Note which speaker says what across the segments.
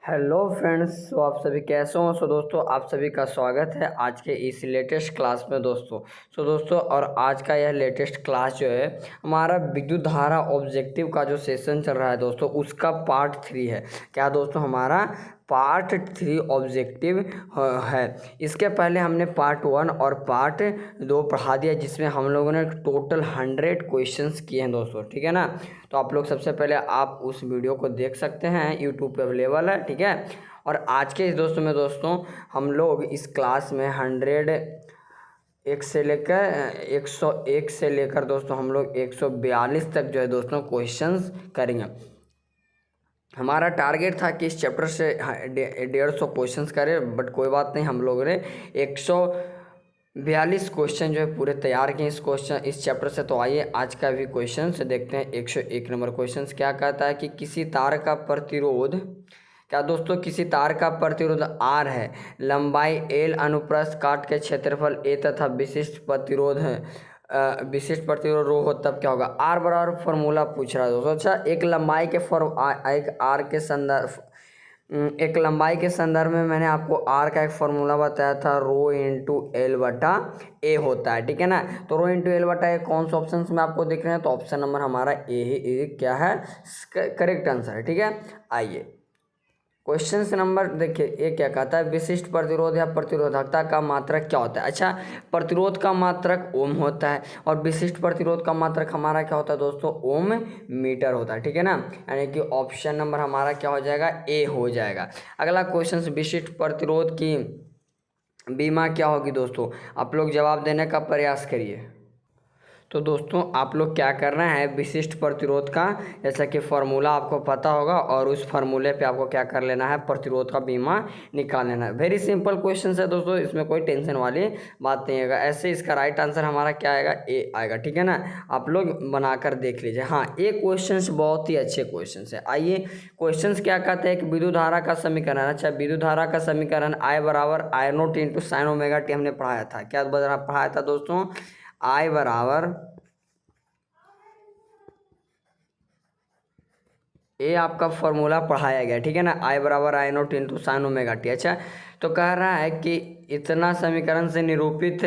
Speaker 1: Hello friends, तो आप सभी कैसे हो। दोस्तों, आप सभी का स्वागत है आज के इस लेटेस्ट क्लास में दोस्तों और आज का यह लेटेस्ट क्लास जो है हमारा विद्युत धारा ऑब्जेक्टिव का जो सेशन चल रहा है दोस्तों, उसका पार्ट 3 है। क्या दोस्तों, हमारा पार्ट 3 ऑब्जेक्टिव है। इसके पहले हमने पार्ट 1 और पार्ट 2 पढ़ा दिया, जिसमें हम लोगों ने टोटल 100 क्वेश्चंस किए हैं दोस्तों, ठीक है ना। तो आप लोग सबसे पहले आप उस वीडियो को देख सकते हैं, यूट्यूब पे अवेलेबल है, ठीक है। और आज के इस दोस्तों हम लोग इस क्लास में 101 से लेकर 101 से लेकर दोस्तों हम लोग 142 तक जो है दोस्तों क्वेश्चंस करेंगे। हमारा टारगेट था कि इस चैप्टर से 150 क्वेश्चंस करें, बट कोई बात नहीं, हम लोगों ने 142 क्वेश्चन जो है पूरे तैयार किए इस चैप्टर से। तो आइए आज का भी क्वेश्चन से देखते हैं। 101 नंबर क्वेश्चन क्या कहता है कि किसी तार का प्रतिरोध, क्या दोस्तों, किसी तार का प्रतिरोध R है, लंबाई L, अनुप्रस्थ काट के क्षेत्रफल A तथा विशिष्ट प्रतिरोध रो हो, तब क्या होगा। R बराबर फॉर्मूला पूछ रहा है दोस्तों। अच्छा, एक लंबाई के संदर्भ में मैंने आपको R का एक फॉर्मूला बताया था, रो इंटू एल बटा ए होता है, ठीक है ना। तो रो इंटू एल बटा ए कौन से ऑप्शन में आपको दिख रहे हैं, तो ऑप्शन नंबर हमारा ए ही क्या है, करेक्ट आंसर है, ठीक है। आइए क्वेश्चन नंबर देखिए, ये क्या कहता है, विशिष्ट प्रतिरोध या प्रतिरोधकता का मात्रक क्या होता है। अच्छा, प्रतिरोध का मात्रक ओम होता है और विशिष्ट प्रतिरोध का मात्रक हमारा क्या होता है दोस्तों, ओम मीटर होता है, ठीक है ना। यानी कि ऑप्शन नंबर हमारा क्या हो जाएगा, ए हो जाएगा। अगला क्वेश्चन, विशिष्ट प्रतिरोध की बीमा क्या होगी दोस्तों, आप लोग जवाब देने का प्रयास करिए। तो दोस्तों, आप लोग क्या करना है, विशिष्ट प्रतिरोध का जैसा कि फार्मूला आपको पता होगा और उस फार्मूले पे आपको क्या कर लेना है, प्रतिरोध का बीमा निकाल लेना है। वेरी सिंपल क्वेश्चन है दोस्तों, इसमें कोई टेंशन वाली बात नहीं आएगा। ऐसे इसका राइट आंसर हमारा क्या आएगा, ए आएगा, ठीक है ना। आप लोग बनाकर देख लीजिए। हाँ, ये क्वेश्चन बहुत ही अच्छे क्वेश्चन है। आइए क्वेश्चन क्या कहते हैं कि विद्युत धारा का समीकरण। अच्छा, विद्युत धारा का समीकरण I बराबर I0 into sine omega T हमने पढ़ाया था। क्या पढ़ाया था दोस्तों, I बराबर ये आपका फॉर्मूला पढ़ाया गया, ठीक है ना। I बराबर I0 into sine omega T. अच्छा, तो कह रहा है कि इतना समीकरण से निरूपित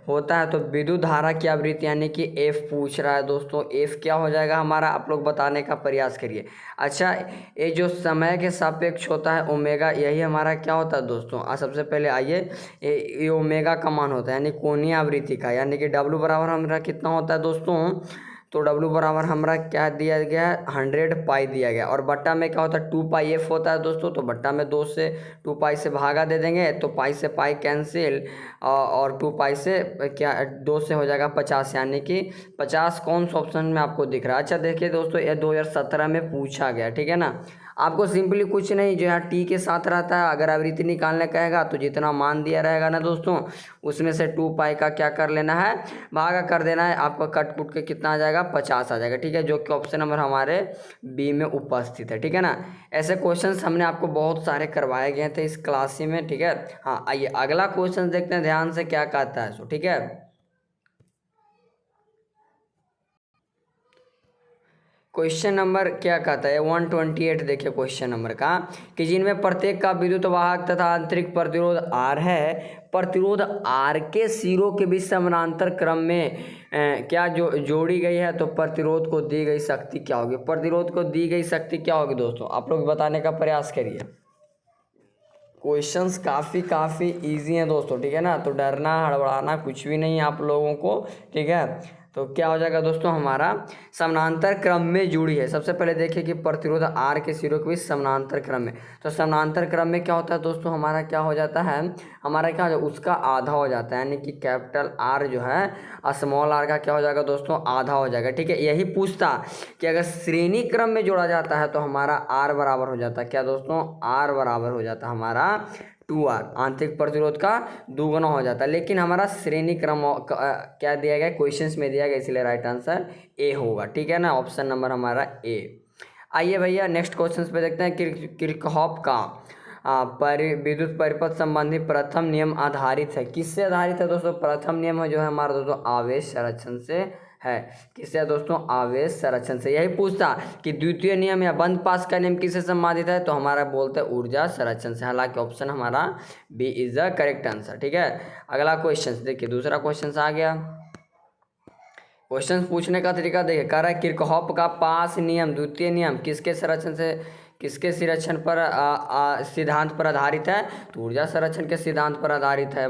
Speaker 1: होता है तो विद्युत धारा की आवृत्ति यानी कि F पूछ रहा है दोस्तों। F क्या हो जाएगा हमारा, आप लोग बताने का प्रयास करिए। अच्छा, ये जो समय के सापेक्ष होता है ओमेगा, यही हमारा क्या होता है दोस्तों। सबसे पहले आइए, ये ओमेगा का मान होता है यानी कोणीय आवृत्ति का, यानी कि W बराबर हमारा कितना होता है दोस्तों, तो W बराबर हमारा क्या दिया गया है, 100 पाई दिया गया। और बट्टा में क्या होता है, 2 पाई F होता है दोस्तों। तो बट्टा में 2 से 2 पाई से भागा दे देंगे तो पाई से पाई कैंसिल, और 2 पाई से क्या 2 से हो जाएगा 50, यानी कि 50 कौन सा ऑप्शन में आपको दिख रहा है। अच्छा देखिए दोस्तों, ये 2017 में पूछा गया, ठीक है ना। आपको सिंपली कुछ नहीं, जो है टी के साथ रहता है, अगर आवृत्ति निकालने कहेगा तो जितना मान दिया रहेगा ना दोस्तों, उसमें से 2 पाई का क्या कर लेना है, भागा कर देना है। आपका कट कुट के कितना आ जाएगा, 50 आ जाएगा, ठीक है, जो कि ऑप्शन नंबर हमारे बी में उपस्थित है, ठीक है ना। ऐसे क्वेश्चंस हमने आपको बहुत सारे करवाए गए थे इस क्लास में, ठीक है। हाँ, आइए अगला क्वेश्चन देखते हैं ध्यान से क्या कहता है, ठीक है। क्वेश्चन नंबर क्या कहता है, 128 देखिए क्वेश्चन नंबर का, कि जिनमें प्रत्येक का विद्युत वाहक तथा आंतरिक प्रतिरोध R है, प्रतिरोध R के सिरों के बीच समानांतर क्रम में क्या जोड़ी गई है, तो प्रतिरोध को दी गई शक्ति क्या होगी। प्रतिरोध को दी गई शक्ति क्या होगी दोस्तों, आप लोग बताने का प्रयास करिए। क्वेश्चंस काफ़ी इजी हैं दोस्तों, ठीक है ना। तो डरना हड़बड़ाना कुछ भी नहीं है आप लोगों को, ठीक है। तो क्या हो जाएगा दोस्तों, हमारा समानांतर क्रम में जुड़ी है। सबसे पहले देखिए कि प्रतिरोध R के सिरों के बीच समानांतर क्रम में, तो समानांतर क्रम में क्या होता है दोस्तों, हमारा क्या हो जाता है, हमारा क्या हो जाए, उसका आधा हो जाता है, यानी कि कैपिटल R जो है स्मॉल r का क्या हो जाएगा दोस्तों, आधा हो जाएगा, ठीक है। यही पूछता कि अगर श्रेणी क्रम में जोड़ा जाता है तो हमारा R बराबर हो जाता है, क्या दोस्तों, R बराबर हो जाता है हमारा 2R, आंतरिक प्रतिरोध का दुगुना हो जाता है। लेकिन हमारा श्रेणी क्रम क्या दिया गया, क्वेश्चंस में दिया गया, इसलिए राइट आंसर ए होगा, ठीक है ना, ऑप्शन नंबर हमारा ए। आइए भैया नेक्स्ट क्वेश्चन पे देखते हैं। किरचॉफ का विद्युत परिपथ संबंधी प्रथम नियम आधारित है, किससे आधारित है दोस्तों, प्रथम नियम जो है हमारा दोस्तों आवेश संरक्षण से है। किससे दोस्तों? आवेश संरक्षण से। यही पूछता कि द्वितीय नियम या बंद पास का नियम किससे संबंधित है, तो हमारा बोलते हैं ऊर्जा संरक्षण से। हालांकि ऑप्शन हमारा B is the correct answer. ठीक है, अगला क्वेश्चन देखिए, दूसरा क्वेश्चन आ गया। क्वेश्चन पूछने का तरीका देखिए, कह रहा है किरचॉफ का पास नियम द्वितीय नियम किसके संरक्षण से, किसके संरक्षण पर सिद्धांत पर आधारित है, तो ऊर्जा संरक्षण के सिद्धांत पर आधारित है,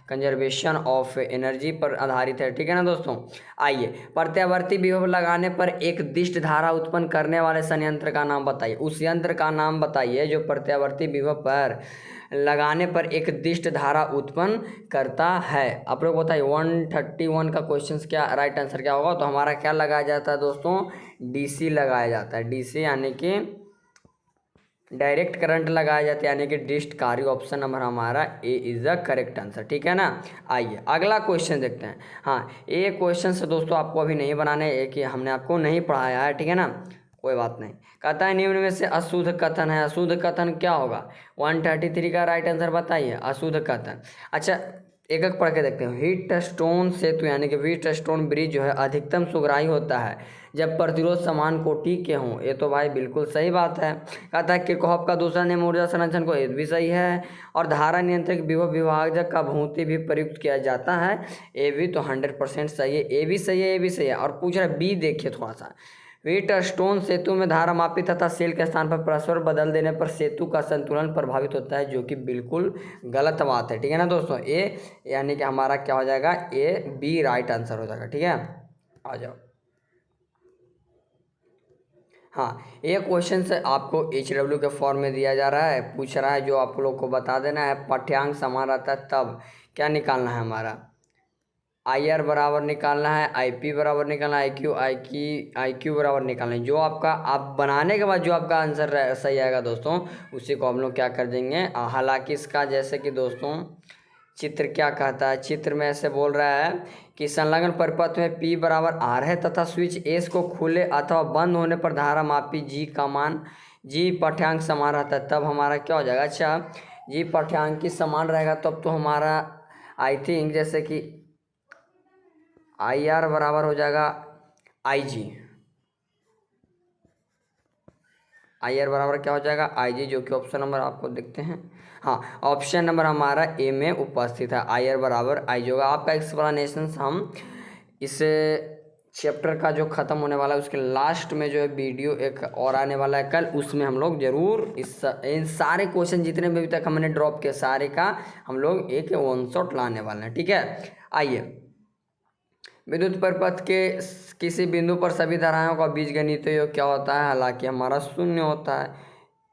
Speaker 1: कंजर्वेशन ऑफ एनर्जी पर आधारित है। ठीक है ना दोस्तों। आइए, प्रत्यावर्ती विभव लगाने पर एक दिष्ट धारा उत्पन्न करने वाले संयंत्र का नाम बताइए। उस यंत्र का नाम बताइए जो प्रत्यावर्ती विभव पर लगाने पर एक दिष्ट धारा उत्पन्न करता है। आप लोग बताइए 131 का क्वेश्चन क्या राइट आंसर क्या होगा, तो हमारा क्या लगाया जाता है दोस्तों? डीसी लगाया जाता है। डीसी यानी कि डायरेक्ट करंट लगाया जाता है, यानी कि डिस्ट कार्य। ऑप्शन नंबर हमारा ए इज द करेक्ट आंसर। ठीक है ना। आइए अगला क्वेश्चन देखते हैं। हाँ, ये क्वेश्चन से दोस्तों आपको अभी नहीं बनाने, कि हमने आपको नहीं पढ़ाया है। ठीक है ना, कोई बात नहीं। कहता है निम्न में से अशुद्ध कथन है। अशुद्ध कथन क्या होगा? 133 का राइट आंसर बताइए। अशुद्ध कथन, अच्छा एक एक पढ़ के देखते हैं। हीट स्टोन सेतु यानी कि हीट स्टोन ब्रिज जो है अधिकतम सुग्राही होता है जब प्रतिरोध समान कोटि के हों। ये तो भाई बिल्कुल सही बात है। कहता है किरचॉफ का दूसरा नियम ऊर्जा संरक्षण को, ये भी सही है। और धारा नियंत्रक विभव विभाजक का भूति भी प्रयुक्त किया जाता है, ये भी तो 100% सही है। ए भी सही है, ये भी सही है। और पूछ रहा है बी, देखिए थोड़ा सा, व्हीट स्टोन सेतु में धारा मापी तथा सेल के स्थान पर परस्पर बदल देने पर सेतु का संतुलन प्रभावित होता है, जो कि बिल्कुल गलत बात है। ठीक है ना दोस्तों। ए यानी कि हमारा क्या हो जाएगा? ए बी राइट आंसर हो जाएगा। ठीक है, आ जाओ। हाँ, ये क्वेश्चन से आपको HW के फॉर्म में दिया जा रहा है, पूछ रहा है जो आप लोग को बता देना है। पाठ्यांक समान रहता है तब क्या निकालना है हमारा? IR बराबर निकालना है, IP बराबर निकालना है, IQ बराबर निकालना है। जो आपका आप बनाने के बाद जो आपका आंसर सही आएगा दोस्तों, उसी को हम लोग क्या कर देंगे। हालांकि इसका जैसे कि दोस्तों चित्र क्या कहता है, चित्र में ऐसे बोल रहा है कि संलग्न परिपथ में P बराबर R है तथा स्विच S को खुले अथवा बंद होने पर धारा मापी G का मान, G पाठ्यांक समान रहता है, तब हमारा क्या हो जाएगा? अच्छा, G पाठ्यांक की समान रहेगा तब तो हमारा आई थिंक जैसे कि IR बराबर हो जाएगा IG। IR बराबर क्या हो जाएगा? IG, जो कि ऑप्शन नंबर आपको देखते हैं। हाँ, ऑप्शन नंबर हमारा ए में उपस्थित है। IR बराबर IG होगा। आपका एक्सप्लेनेशन हम इस चैप्टर का जो ख़त्म होने वाला है उसके लास्ट में जो है वीडियो एक और आने वाला है कल, उसमें हम लोग ज़रूर इन सारे क्वेश्चन जितने भी अभी तक हमने ड्रॉप किए सारे का हम लोग एक वन शॉट लाने वाले हैं। ठीक है, आइए। विद्युत परिपथ के किसी बिंदु पर सभी धाराओं का बीजगणितीय योग क्या होता है? हालांकि हमारा शून्य होता है।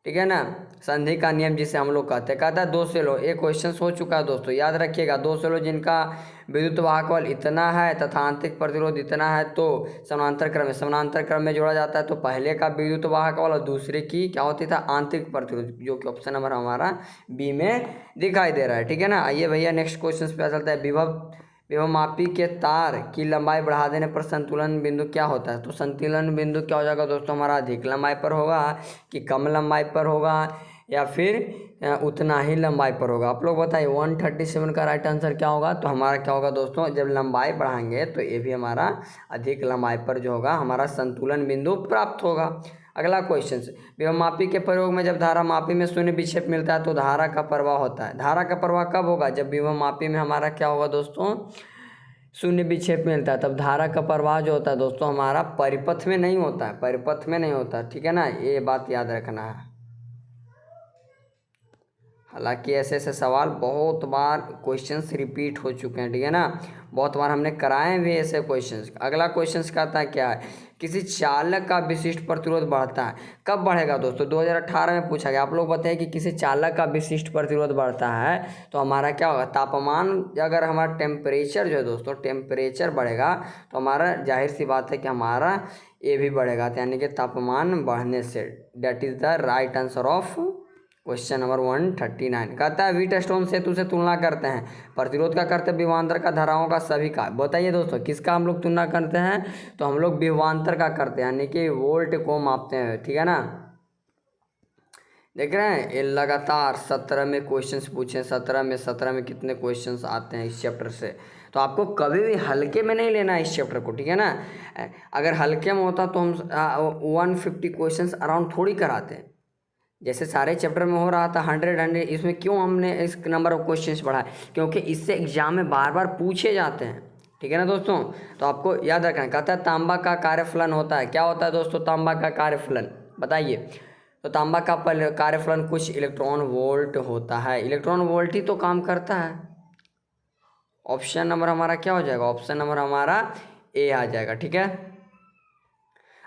Speaker 1: ठीक है ना, संधि का नियम जिसे हम लोग कहते हैं। कहता है दो सेलो, एक क्वेश्चन हो चुका है दोस्तों, याद रखिएगा। दो सेलो जिनका विद्युत वाहक बल इतना है तथा आंतरिक प्रतिरोध इतना है तो समानांतर क्रम में जोड़ा जाता है। तो पहले का विद्युत वाहक बल और दूसरे की क्या होती था? आंतरिक प्रतिरोध, जो कि ऑप्शन नंबर हमारा बी में दिखाई दे रहा है। ठीक है ना। आइए भैया नेक्स्ट क्वेश्चन पे चलता है। विभवमापी के तार की लंबाई बढ़ा देने पर संतुलन बिंदु क्या होता है? तो संतुलन बिंदु क्या हो जाएगा दोस्तों? हमारा अधिक लंबाई पर होगा कि कम लंबाई पर होगा या फिर उतना ही लंबाई पर होगा? आप लोग बताइए 137 का राइट आंसर क्या होगा? तो हमारा क्या होगा दोस्तों? जब लंबाई बढ़ाएंगे तो ये भी हमारा अधिक लंबाई पर जो होगा हमारा संतुलन बिंदु प्राप्त होगा। अगला क्वेश्चन से, विभवमापी के प्रयोग में जब धारा मापी में शून्य विक्षेप मिलता है तो धारा का प्रवाह होता है। धारा का प्रवाह कब होगा? जब विभवमापी में हमारा क्या होगा दोस्तों? शून्य विक्षेप मिलता है, तब धारा का प्रवाह जो होता है दोस्तों हमारा परिपथ में नहीं होता है, परिपथ में नहीं होता। ठीक है ना, ये बात याद रखना है। हालांकि ऐसे ऐसे सवाल बहुत बार क्वेश्चंस रिपीट हो चुके हैं। ठीक है ना, बहुत बार हमने कराए भी ऐसे क्वेश्चंस। अगला क्वेश्चंस कहता है क्या है? किसी चालक का विशिष्ट प्रतिरोध बढ़ता है, कब बढ़ेगा दोस्तों? 2018 में पूछा गया। आप लोग बताइए कि किसी चालक का विशिष्ट प्रतिरोध बढ़ता है तो हमारा क्या होगा? तापमान, अगर हमारा टेम्परेचर जो है दोस्तों, टेम्परेचर बढ़ेगा तो हमारा जाहिर सी बात है कि हमारा ये भी बढ़ेगा, यानी कि तापमान बढ़ने से। That is the right answer of question number 139। कहता है व्हीट स्टोन सेतु से तुलना करते हैं, प्रतिरोध का करते हैं, विभवांतर का, धाराओं का, सभी का। बताइए दोस्तों किसका हम लोग तुलना करते हैं? तो हम लोग विभवांतर का करते हैं, यानी कि वोल्ट को मापते हैं। ठीक है ना, देख रहे हैं, ये लगातार 17 में क्वेश्चंस पूछे, 17 में कितने क्वेश्चंस आते हैं इस चैप्टर से। तो आपको कभी भी हल्के में नहीं लेना है इस चैप्टर को, ठीक है ना। अगर हल्के में होता तो हम 150 क्वेश्चंस अराउंड थोड़ी कराते हैं, जैसे सारे चैप्टर में हो रहा था 100, इसमें क्यों हमने इस नंबर ऑफ क्वेश्चंस बढ़ाए, क्योंकि इससे एग्जाम में बार बार पूछे जाते हैं, ठीक है ना दोस्तों। तो आपको याद रखना है, कहता है तांबा का कार्यफलन होता है, क्या होता है दोस्तों तांबा का कार्यफलन, बताइए। तो तांबा का कार्यफलन कुछ इलेक्ट्रॉन वोल्ट होता है, इलेक्ट्रॉन वोल्ट ही तो काम करता है। ऑप्शन नंबर हमारा क्या हो जाएगा, ऑप्शन नंबर हमारा ए आ जाएगा, ठीक है।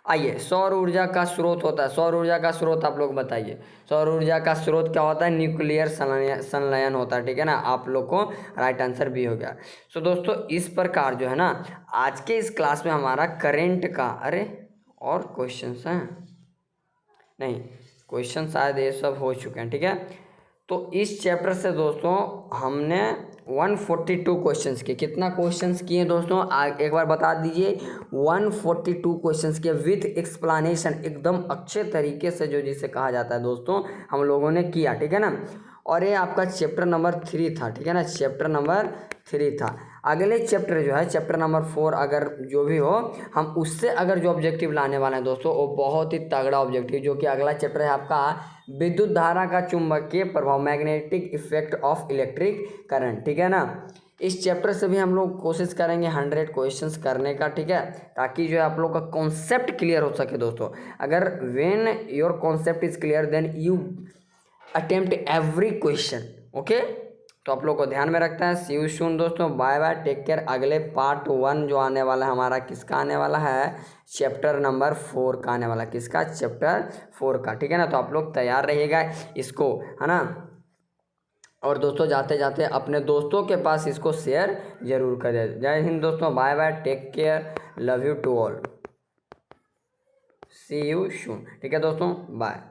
Speaker 1: आइए, सौर ऊर्जा का स्रोत होता है, सौर ऊर्जा का स्रोत आप लोग बताइए। सौर ऊर्जा का स्रोत क्या होता है, न्यूक्लियर संलयन होता है, ठीक है ना। आप लोग को राइट आंसर भी हो गया। सो दोस्तों इस प्रकार जो है ना आज के इस क्लास में हमारा करंट का, अरे और क्वेश्चंस हैं नहीं, क्वेश्चन शायद ये सब हो चुके हैं, ठीक है। तो इस चैप्टर से दोस्तों हमने 142 क्वेश्चंस किए, कितना क्वेश्चंस किए दोस्तों एक बार बता दीजिए, 142 क्वेश्चंस किए विथ एक्सप्लेनेशन, एकदम अच्छे तरीके से जो जिसे कहा जाता है दोस्तों हम लोगों ने किया, ठीक है ना। और ये आपका चैप्टर नंबर 3 था, ठीक है ना, चैप्टर नंबर 3 था। अगले चैप्टर जो है चैप्टर नंबर 4 अगर जो भी हो, हम उससे अगर जो ऑब्जेक्टिव लाने वाले हैं दोस्तों वो बहुत ही तगड़ा ऑब्जेक्टिव, जो कि अगला चैप्टर है आपका विद्युत धारा का चुंबकीय प्रभाव, magnetic effect of electric current, ठीक है ना। इस चैप्टर से भी हम लोग कोशिश करेंगे 100 क्वेश्चंस करने का, ठीक है, ताकि जो है आप लोग का कॉन्सेप्ट क्लियर हो सके दोस्तों। अगर when your concept is clear then you attempt every question, okay. तो आप लोग को ध्यान में रखता है। सी यू सून दोस्तों, बाय बाय, टेक केयर। अगले पार्ट 1 जो आने वाला है हमारा किसका आने वाला है, चैप्टर नंबर 4 का आने वाला, किसका, चैप्टर 4 का, ठीक है ना। तो आप लोग तैयार रहिएगा इसको, है ना। और दोस्तों जाते जाते अपने दोस्तों के पास इसको शेयर जरूर करें। जय हिंद दोस्तों, bye bye, take care, love you to all, see you soon, ठीक है दोस्तों, बाय।